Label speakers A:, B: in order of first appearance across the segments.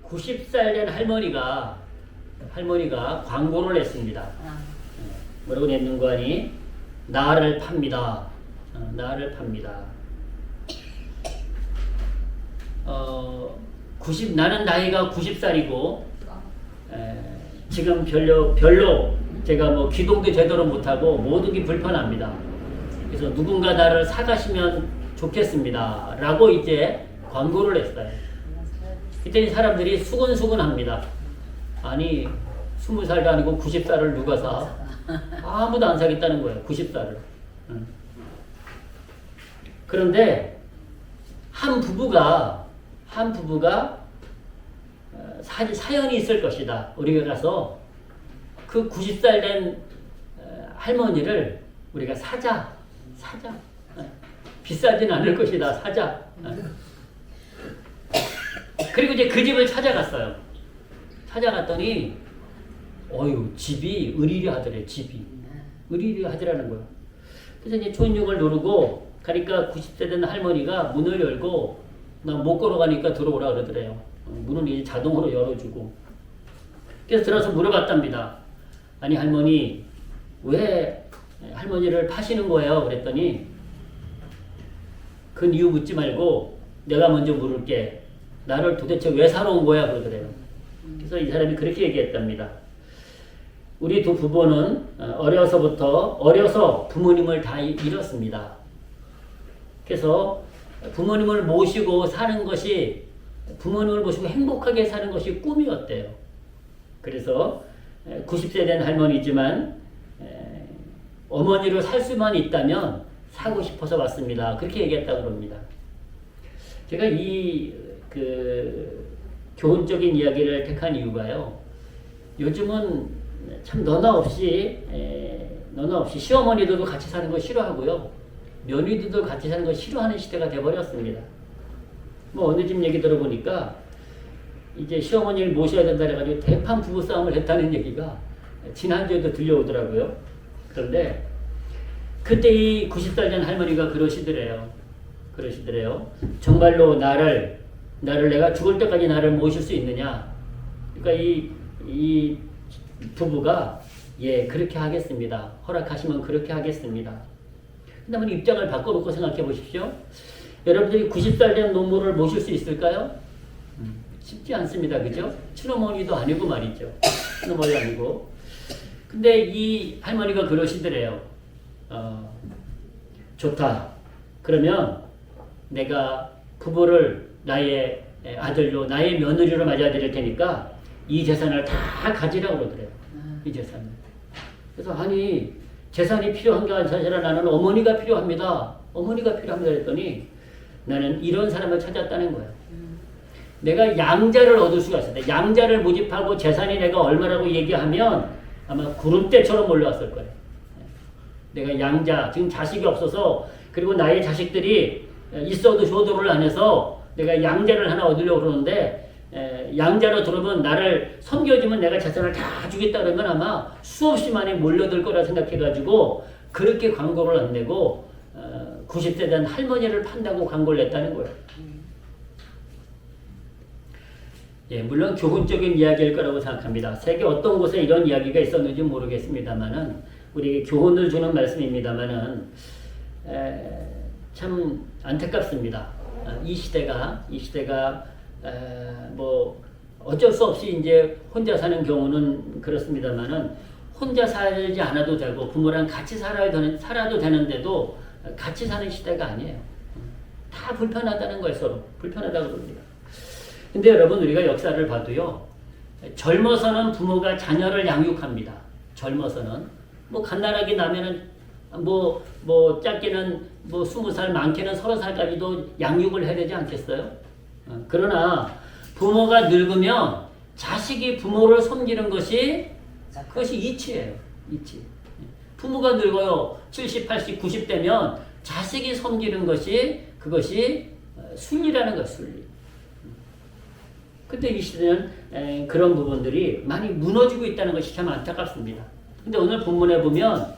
A: 90살 된 할머니가 광고를 냈습니다. 뭐라고 냈는가 하니 나를 팝니다. 나를 팝니다. 나는 나이가 90살이고 지금 별로 제가 뭐 기동도 제대로 못하고 모든 게 불편합니다. 그래서 누군가 나를 사가시면 좋겠습니다. 라고 이제 광고를 했어요. 그랬더니 사람들이 수근수근합니다. 아니 20살도 아니고 90살을 누가 사? 아무도 안 사겠다는 거예요. 90살을. 그런데 한 부부가 사연이 있을 것이다. 우리가 가서 그 90살 된 할머니를 우리가 사자. 비싸진 않을 것이다. 사자. 그리고 이제 그 집을 찾아갔어요. 찾아갔더니 집이 으리리하더래. 집이 으리리하더라는 거예요. 그래서 이제 초인종을 누르고 가니까 90세 된 할머니가 문을 열고 나 못 걸어가니까 들어오라 그러더래요. 문은 이제 자동으로 열어주고. 그래서 들어서 물어봤답니다. 아니 할머니 왜 할머니를 파시는 거예요? 그랬더니 그 이유 묻지 말고 내가 먼저 물을게. 나를 도대체 왜 사러 온 거야? 그러더래요. 그래서 이 사람이 그렇게 얘기했답니다. 우리 두 부부는 어려서 부모님을 다 잃었습니다. 그래서 부모님을 모시고 행복하게 사는 것이 꿈이었대요. 그래서 90세 된 할머니지만 어머니로 살 수만 있다면 사고 싶어서 왔습니다. 그렇게 얘기했다고 합니다. 제가 교훈적인 이야기를 택한 이유가요. 요즘은 참 너나 없이 시어머니들도 같이 사는 거 싫어하고요. 며느리들도 같이 사는 거 싫어하는 시대가 돼버렸습니다. 뭐 어느 집 얘기 들어보니까 이제 시어머니를 모셔야 된다 해가지고 대판 부부싸움을 했다는 얘기가 지난주에도 들려오더라고요. 그런데 그때 이 90살 된 할머니가 그러시더래요. 정말로 나를 내가 죽을 때까지 나를 모실 수 있느냐? 그러니까 이 부부가 그렇게 하겠습니다. 허락하시면 그렇게 하겠습니다. 근데 한번 입장을 바꿔놓고 생각해 보십시오. 여러분들이 90살 된 노모를 모실 수 있을까요? 쉽지 않습니다. 그죠? 친어머니도 아니고 말이죠. 친어머니 아니고. 근데 이 할머니가 그러시더래요. 좋다. 그러면 내가 부부를 나의 아들로, 나의 며느리로 맞아들일 테니까 이 재산을 다 가지라고 그러더래요. 이 재산을. 그래서 아니 재산이 필요한 게 아니라 나는 어머니가 필요합니다. 했더니 나는 이런 사람을 찾았다는 거예요. 내가 양자를 얻을 수가 있어요. 양자를 모집하고 재산이 내가 얼마라고 얘기하면 아마 구름대처럼 몰려왔을 거예요. 내가 양자, 지금 자식이 없어서 그리고 나의 자식들이 있어도 효도를 안 해서 내가 양자를 하나 얻으려고 그러는데 양자로 들어오면 나를 섬겨주면 내가 재산을 다 주겠다 그러면 아마 수없이 많이 몰려들 거라 생각해가지고 그렇게 광고를 안 내고 90세 된 할머니를 판다고 광고를 냈다는 거예요. 물론 교훈적인 이야기일 거라고 생각합니다. 세계 어떤 곳에 이런 이야기가 있었는지 모르겠습니다만은 우리에게 교훈을 주는 말씀입니다만은 참 안타깝습니다. 이 시대가 뭐 어쩔 수 없이 이제 혼자 사는 경우는 그렇습니다만은 혼자 살지 않아도 되고 부모랑 같이 살아도 되는데도 같이 사는 시대가 아니에요. 다 불편하다는 거예요. 서로 불편하다고 그럽니다. 근데 여러분 우리가 역사를 봐도요. 젊어서는 부모가 자녀를 양육합니다. 젊어서는 뭐 갓난아기 나면은 뭐 짧게는 20살 많게는 30살까지도 양육을 해야 되지 않겠어요? 그러나 부모가 늙으면 자식이 부모를 섬기는 것이 그것이 이치예요. 이치. 부모가 늙어요. 70, 80, 90 되면 자식이 섬기는 그것이 순리라는 거예요. 순리. 근데 이 시대는 그런 부분들이 많이 무너지고 있다는 것이 참 안타깝습니다. 근데 오늘 본문에 보면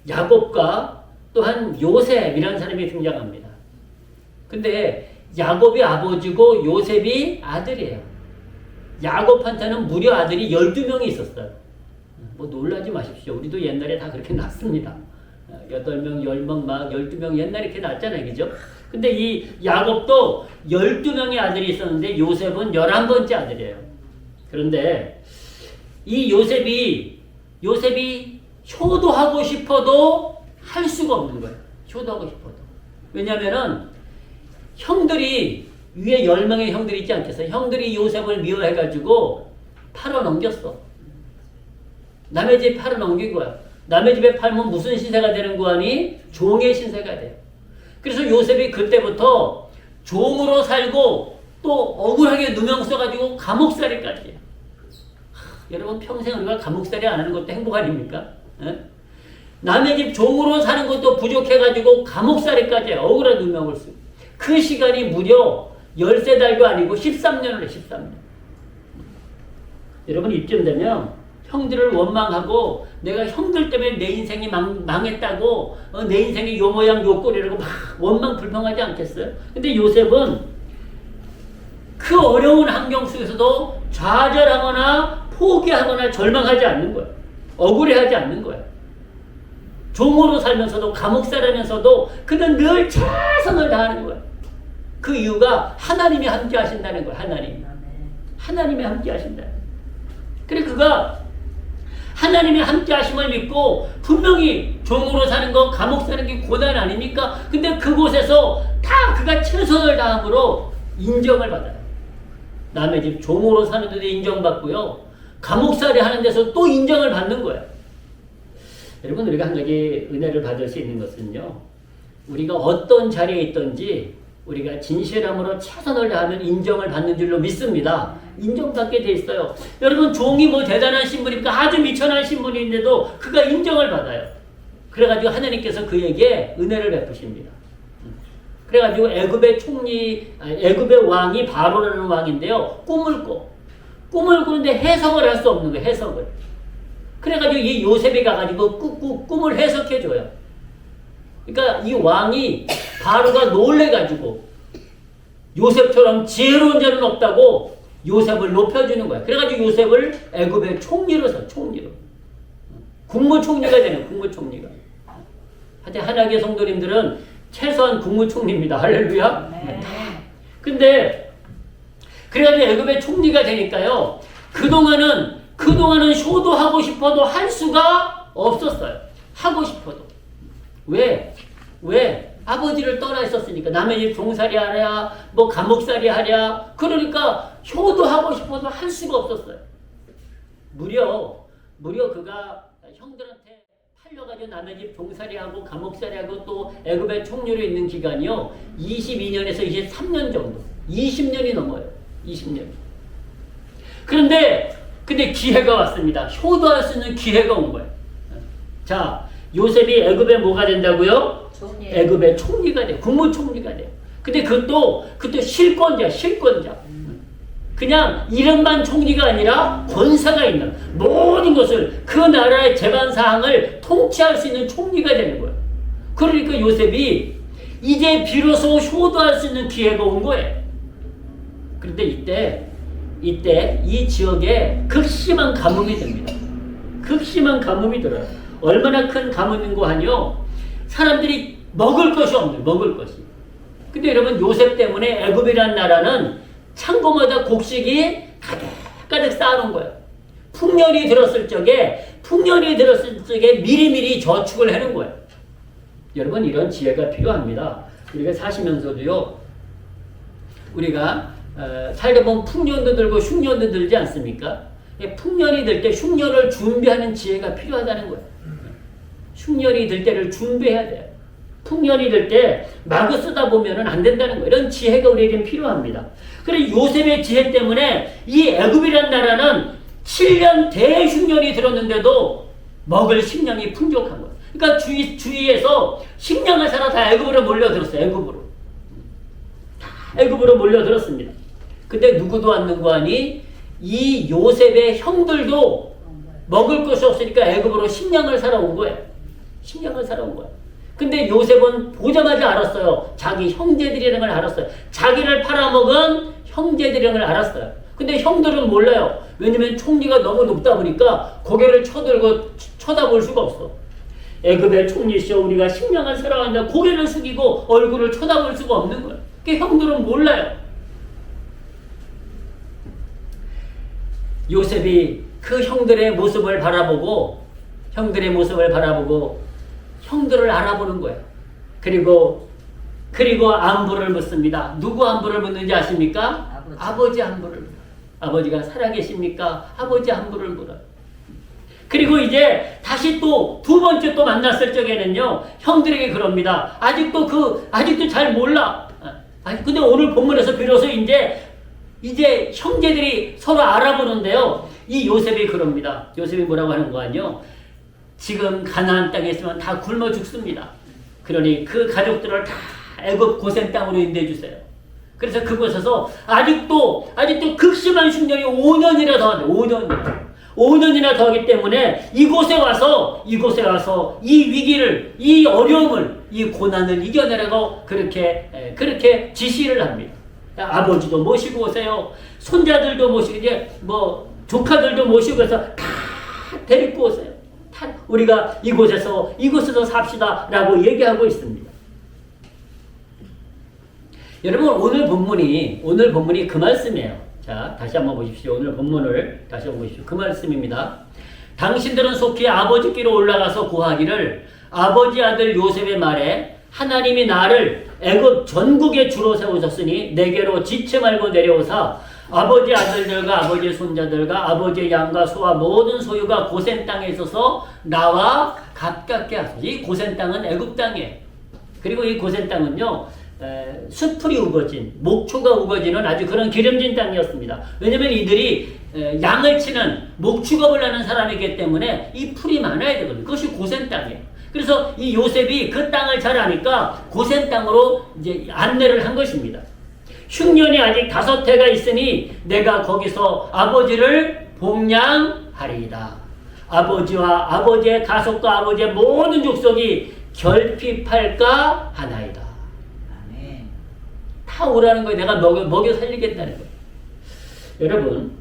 A: 야곱과 또한 요셉이라는 사람이 등장합니다. 근데 야곱이 아버지고 요셉이 아들이에요. 야곱한테는 무려 아들이 12명이 있었어요. 뭐 놀라지 마십시오. 우리도 옛날에 다 그렇게 낳습니다. 8명, 10명, 막 12명 옛날에 이렇게 낳았잖아요. 그죠? 근데 이 야곱도 12명의 아들이 있었는데 요셉은 11번째 아들이에요. 그런데 이 요셉이 효도하고 싶어도 할 수가 없는 거예요. 효도하고 싶어도. 왜냐면은 형들이 위에 10명의 형들이 있지 않겠어요? 형들이 요셉을 미워해가지고 팔아넘겼어. 남의 집 팔아넘긴 거야. 남의 집에 팔면 무슨 신세가 되는 거 아니? 종의 신세가 돼요. 그래서 요셉이 그때부터 종으로 살고 또 억울하게 누명 써가지고 감옥살이까지 해요. 여러분 평생 우리가 감옥살이 안 하는 것도 행복 아닙니까? 에? 남의 집 종으로 사는 것도 부족해가지고 감옥살이까지 해요. 억울한 누명을 쓰고. 그 시간이 무려 13달도 아니고 13년을 해, 13년. 여러분 이쯤 되면 형들을 원망하고 내가 형들 때문에 내 인생이 망했다고 내 인생이 요 모양 요 꼴이라고 막 원망 불평하지 않겠어요? 근데 요셉은 그 어려운 환경 속에서도 좌절하거나 포기하거나 절망하지 않는 거예요. 억울해하지 않는 거예요. 종으로 살면서도 감옥살하면서도 그는 늘 최선을 다하는 거예요. 그 이유가 하나님이 함께 하신다는 거예요. 하나님이 함께 하신다. 그래 그가 하나님의 함께 하심을 믿고 분명히 종으로 사는 거 감옥 사는 게 고난 아닙니까? 근데 그곳에서 다 그가 최선을 다함으로 인정을 받아요. 남의 집 종으로 사는 데도 인정받고요. 감옥살이 하는 데서 또 인정을 받는 거예요. 여러분 우리가 한 가지 은혜를 받을 수 있는 것은요. 우리가 어떤 자리에 있든지 우리가 진실함으로 최선을 다하면 인정을 받는 줄로 믿습니다. 인정받게 돼 있어요. 여러분 종이 뭐 대단한 신분입니까? 아주 미천한 신분인데도 그가 인정을 받아요. 그래가지고 하나님께서 그에게 은혜를 베푸십니다. 그래가지고 애굽의 왕이 바로라는 왕인데요. 꿈을 꾸는데 해석을 할 수 없는 거예요. 해석을. 그래가지고 이 요셉이 가가지고 꿈을 해석해줘요. 그러니까 이 왕이 바로가 놀래가지고 요셉처럼 지혜로운 자는 없다고 요셉을 높여주는 거야. 그래가지고 요셉을 애굽의 총리로 서 총리로. 국무총리가 되는 국무총리가. 하여튼 하나님의 성도님들은 최소한 국무총리입니다. 할렐루야. 네. 근데 그래가지고 애굽의 총리가 되니까요. 그동안은 효도하고 싶어도 할 수가 없었어요. 하고 싶어도. 왜? 아버지를 떠나 있었으니까. 남의 집 종살이 하랴, 뭐 감옥살이 하랴. 그러니까 효도하고 싶어도 할 수가 없었어요. 무려 그가 형들한테 팔려가지고 남의 집 종살이하고 감옥살이하고 또 애굽의 총리로 있는 기간이요. 22년에서 23년 정도. 20년이 넘어요. 20년. 근데 기회가 왔습니다. 효도할 수 있는 기회가 온 거예요. 자, 요셉이 애굽에 뭐가 된다고요? 애굽의 총리가 돼요. 국무총리가 돼요. 근데 그것도 실권자. 그냥 이름만 총리가 아니라 권세가 있는 모든 것을 그 나라의 재반사항을 통치할 수 있는 총리가 되는 거예요. 그러니까 요셉이 이제 비로소 효도할 수 있는 기회가 온 거예요. 그런데 이때 이 지역에 극심한 가뭄이 듭니다. 극심한 가뭄이 들어요. 얼마나 큰 가뭄인고 하뇨. 사람들이 먹을 것이 없는 먹을 것이. 근데 여러분 요셉 때문에 애굽이라는 나라는 창고마다 곡식이 가득 쌓아놓은 거예요. 풍년이 들었을 적에 미리미리 저축을 해놓은 거예요. 여러분 이런 지혜가 필요합니다. 우리가 사시면서도요. 우리가 살다 보면 풍년도 들고 흉년도 들지 않습니까? 풍년이 들 때 흉년을 준비하는 지혜가 필요하다는 거예요. 흉년이 들 때를 준비해야 돼요. 풍년이 들 때 마구 쓰다 보면 안 된다는 거예요. 이런 지혜가 우리에겐 필요합니다. 그래 요셉의 지혜 때문에 이 애굽이라는 나라는 7년 대흉년이 들었는데도 먹을 식량이 풍족한 거예요. 그러니까 주위에서 식량을 사러 다 애굽으로 몰려들었어요. 애굽으로 몰려들었습니다. 근데 누구도 안 능구하니 이 요셉의 형들도 먹을 것이 없으니까 애굽으로 식량을 사러 온 거예요. 근데 요셉은 보자마자 알았어요. 자기 형제들이라는 걸 알았어요. 자기를 팔아먹은 형제들이라는 걸 알았어요. 근데 형들은 몰라요. 왜냐면 총리가 너무 높다 보니까 고개를 쳐들고 쳐다볼 수가 없어. 애굽의 총리시여 우리가 식량을 사랑한다. 고개를 숙이고 얼굴을 쳐다볼 수가 없는 거예요. 그 형들은 몰라요. 요셉이 그 형들의 모습을 바라보고 형들을 알아보는 거예요. 그리고 안부를 묻습니다. 누구 안부를 묻는지 아십니까? 아버지 안부를 물어요. 아버지가 살아계십니까? 아버지 안부를 물어요. 그리고 이제 다시 또 두 번째 또 만났을 적에는요, 형들에게 그럽니다. 아직도 잘 몰라. 근데 오늘 본문에서 비로소 이제 형제들이 서로 알아보는데요. 이 요셉이 그럽니다. 요셉이 뭐라고 하는 거아니요? 지금 가나안 땅에 있으면 다 굶어 죽습니다. 그러니 그 가족들을 다 애굽 고센 땅으로 인도해 주세요. 그래서 그곳에서 아직도 극심한 흉년이 5년이나 더 하네. 5년이나 더 하기 때문에 이곳에 와서 이 위기를, 이 어려움을, 이 고난을 이겨내라고 그렇게 지시를 합니다. 아버지도 모시고 오세요. 손자들도 모시고, 이제 조카들도 모시고 해서 다 데리고 오세요. 우리가 이곳에서 삽시다 라고 얘기하고 있습니다. 여러분, 오늘 본문이 그 말씀이에요. 자, 다시 한번 보십시오. 오늘 본문을 다시 한번 보십시오. 그 말씀입니다. 당신들은 속히 아버지께로 올라가서 구하기를 아버지 아들 요셉의 말에 하나님이 나를 애굽 전국에 주로 세우셨으니 내게로 지체 말고 내려오사 아버지 아들들과 아버지 손자들과 아버지 양과 소와 모든 소유가 고센 땅에 있어서 나와 가깝게 하소서. 이 고센 땅은 애굽 땅이에요. 그리고 이 고센 땅은요, 수풀이 우거진, 목초가 우거지는 아주 그런 기름진 땅이었습니다. 왜냐면 이들이 양을 치는 목축업을 하는 사람이기 때문에 이 풀이 많아야 되거든요. 그것이 고센 땅이에요. 그래서 이 요셉이 그 땅을 잘 아니까 고센 땅으로 이제 안내를 한 것입니다. 흉년이 아직 5해가 있으니 내가 거기서 아버지를 봉양하리이다. 아버지와 아버지의 가족과 아버지의 모든 족속이 결핍할까 하나이다. 아멘. 다 오라는 거예요. 내가 먹여 살리겠다는 거예요. 여러분,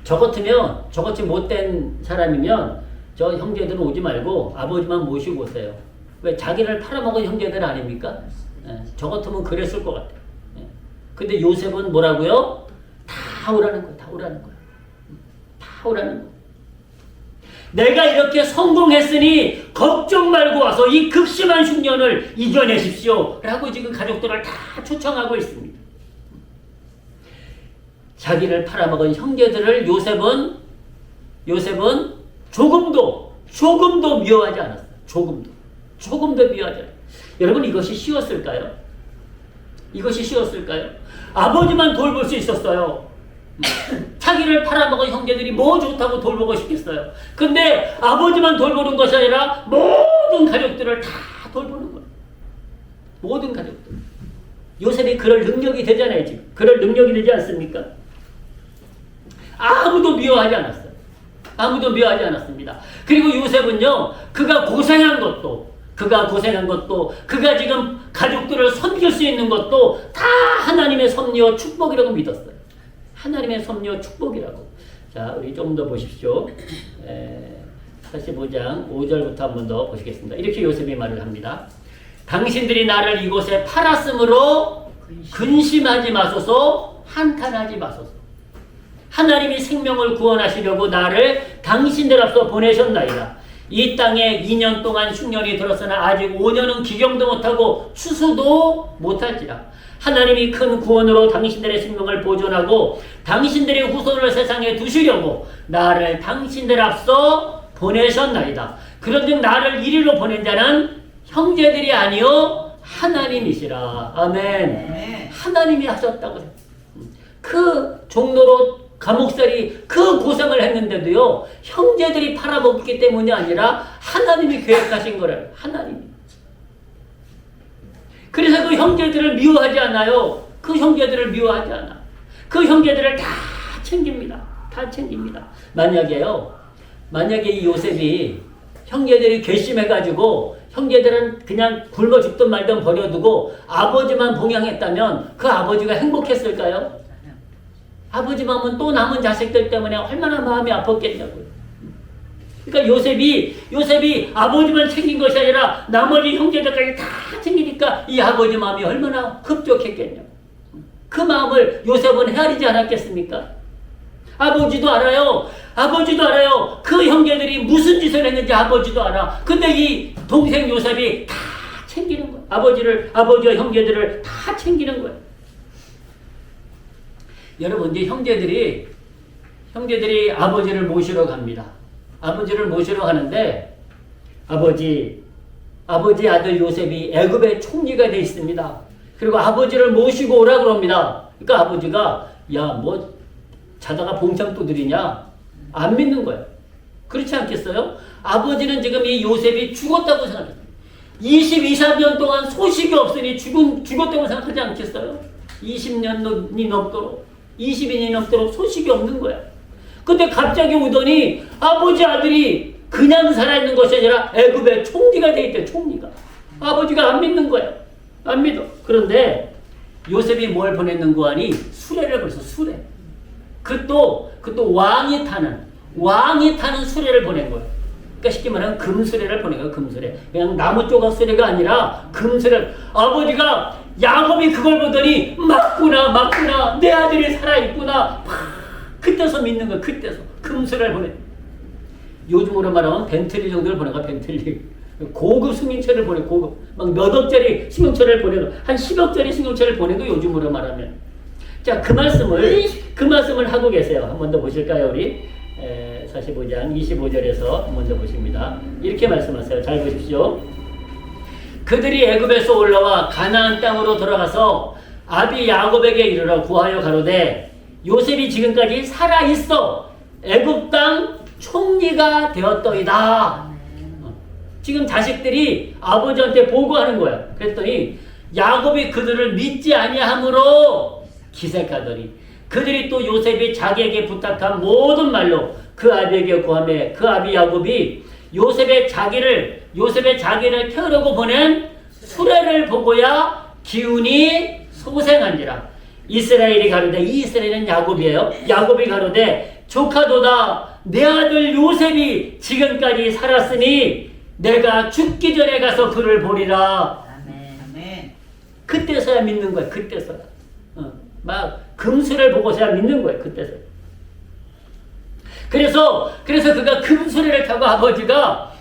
A: 저같이 못된 사람이면 저 형제들은 오지 말고 아버지만 모시고 오세요. 왜? 자기를 팔아먹은 형제들 아닙니까? 저 같으면 그랬을 것 같아요. 근데 요셉은 뭐라고요? 다 오라는 거예요. 다 오라는 거예요. 다 오라는 거예요. 내가 이렇게 성공했으니 걱정 말고 와서 이 극심한 흉년을 이겨내십시오. 라고 지금 가족들을 다 초청하고 있습니다. 자기를 팔아먹은 형제들을 요셉은 조금도 미워하지 않았어요. 조금도 미워하지 않았어요. 여러분, 이것이 쉬웠을까요? 아버지만 돌볼 수 있었어요. 자기를 팔아먹은 형제들이 뭐 좋다고 돌보고 싶겠어요. 근데 아버지만 돌보는 것이 아니라 모든 가족들을 다 돌보는 거예요. 모든 가족들. 요셉이 그럴 능력이 되잖아요. 지금 그럴 능력이 되지 않습니까? 아무도 미워하지 않았습니다. 그리고 요셉은요, 그가 고생한 것도 그가 지금 가족들을 섬길 수 있는 것도 다 하나님의 섭리와 축복이라고 믿었어요. 하나님의 섭리와 축복이라고. 자, 우리 좀 더 보십시오. 45장 5절부터 한 번 더 보시겠습니다. 이렇게 요셉이 말을 합니다. 당신들이 나를 이곳에 팔았으므로 근심하지 마소서, 한탄하지 마소서. 하나님이 생명을 구원하시려고 나를 당신들 앞서 보내셨나이다. 이 땅에 2년 동안 흉년이 들었으나 아직 5년은 기경도 못하고 추수도 못할지라. 하나님이 큰 구원으로 당신들의 생명을 보존하고 당신들의 후손을 세상에 두시려고 나를 당신들 앞서 보내셨나이다. 그런즉 나를 이리로 보낸 자는 형제들이 아니요 하나님이시라. 아멘. 하나님이 하셨다고. 그 종로로 감옥살이 그 고생을 했는데도요, 형제들이 팔아먹기 때문이 아니라 하나님이 계획하신 거래요. 하나님이. 그래서 그 형제들을 미워하지 않아요. 그 형제들을 다 챙깁니다. 만약에 이 요셉이 형제들이 괘씸해가지고 형제들은 그냥 굶어 죽든 말든 버려두고 아버지만 봉양했다면 그 아버지가 행복했을까요? 아버지 마음은 또 남은 자식들 때문에 얼마나 마음이 아팠겠냐고요. 그러니까 요셉이 아버지만 챙긴 것이 아니라 나머지 형제들까지 다 챙기니까 이 아버지 마음이 얼마나 흡족했겠냐고. 그 마음을 요셉은 헤아리지 않았겠습니까? 아버지도 알아요. 그 형제들이 무슨 짓을 했는지 아버지도 알아. 근데 이 동생 요셉이 다 챙기는 거야. 아버지와 형제들을 다 챙기는 거야. 여러분, 이제 형제들이 아버지를 모시러 갑니다. 아버지를 모시러 가는데 아버지 아들 요셉이 애굽의 총리가 돼 있습니다. 그리고 아버지를 모시고 오라 그럽니다. 그러니까 아버지가 자다가 봉창 두드리냐? 안 믿는 거예요. 그렇지 않겠어요? 아버지는 지금 이 요셉이 죽었다고 생각해요. 23년 동안 소식이 없으니 죽었다고 생각하지 않겠어요? 20년이 넘도록 소식이 없는 거야. 근데 갑자기 오더니 아버지 아들이 그냥 살아있는 것이 아니라 애굽의 총리가 돼 있대, 총리가. 아버지가 안 믿는 거야. 안 믿어. 그런데 요셉이 뭘 보냈는 거 아니? 수레를 벌써 수레. 그것도 왕이 타는 수레를 보낸 거예요. 그러니까 쉽게 말하면 금수레를 보낸 거예요. 금수레. 그냥 나무 조각 수레가 아니라 금수레. 아버지가 야곱이 그걸 보더니 맞구나 내 아들이 살아있구나. 그때서 믿는 거예요. 그때서 금수레를 보내. 요즘으로 말하면 벤틀리 정도를 보낸 거야. 벤틀리. 고급 승용차를 보내. 고급 막 몇 억짜리 승용차를 보내고 한 10억짜리 승용차를 보내고 요즘으로 말하면. 자, 그 말씀을 하고 계세요. 한 번 더 보실까요, 우리? 45장 25절에서 한 번 더 보십니다. 이렇게 말씀하세요. 잘 보십시오. 그들이 애굽에서 올라와 가나안 땅으로 돌아가서 아비 야곱에게 이르러 구하여 가로되 요셉이 지금까지 살아 있어 애굽 땅 총리가 되었더이다. 지금 자식들이 아버지한테 보고하는 거야. 그랬더니 야곱이 그들을 믿지 아니하므로 기색하더니 그들이 또 요셉이 자기에게 부탁한 모든 말로 그 아비에게 구하매 그 아비 야곱이 요셉의 자기를 태우려고 보낸 수레를 보고야 기운이 소생한지라. 이스라엘이 가로되, 이 이스라엘은 야곱이에요. 야곱이 가로되 조카도다 내 아들 요셉이 지금까지 살았으니 내가 죽기 전에 가서 그를 보리라. 아멘. 그때서야 믿는 거야. 그때서야. 막 금수를 보고서야 믿는 거예요. 그때서. 그래서 그가 금수레를 타고 아버지가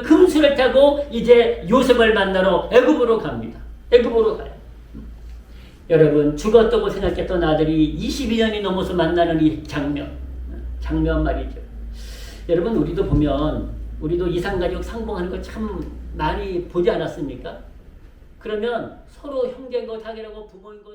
A: 금수를 타고 이제 요셉을 만나러 애굽으로 갑니다. 애굽으로 가요. 여러분, 죽었다고 생각했던 아들이 22년이 넘어서 만나는 이 장면 말이죠. 여러분, 우리도 이상가족 상봉하는 거 참 많이 보지 않았습니까? 그러면 서로 형제인 거 자기라고 부모인 거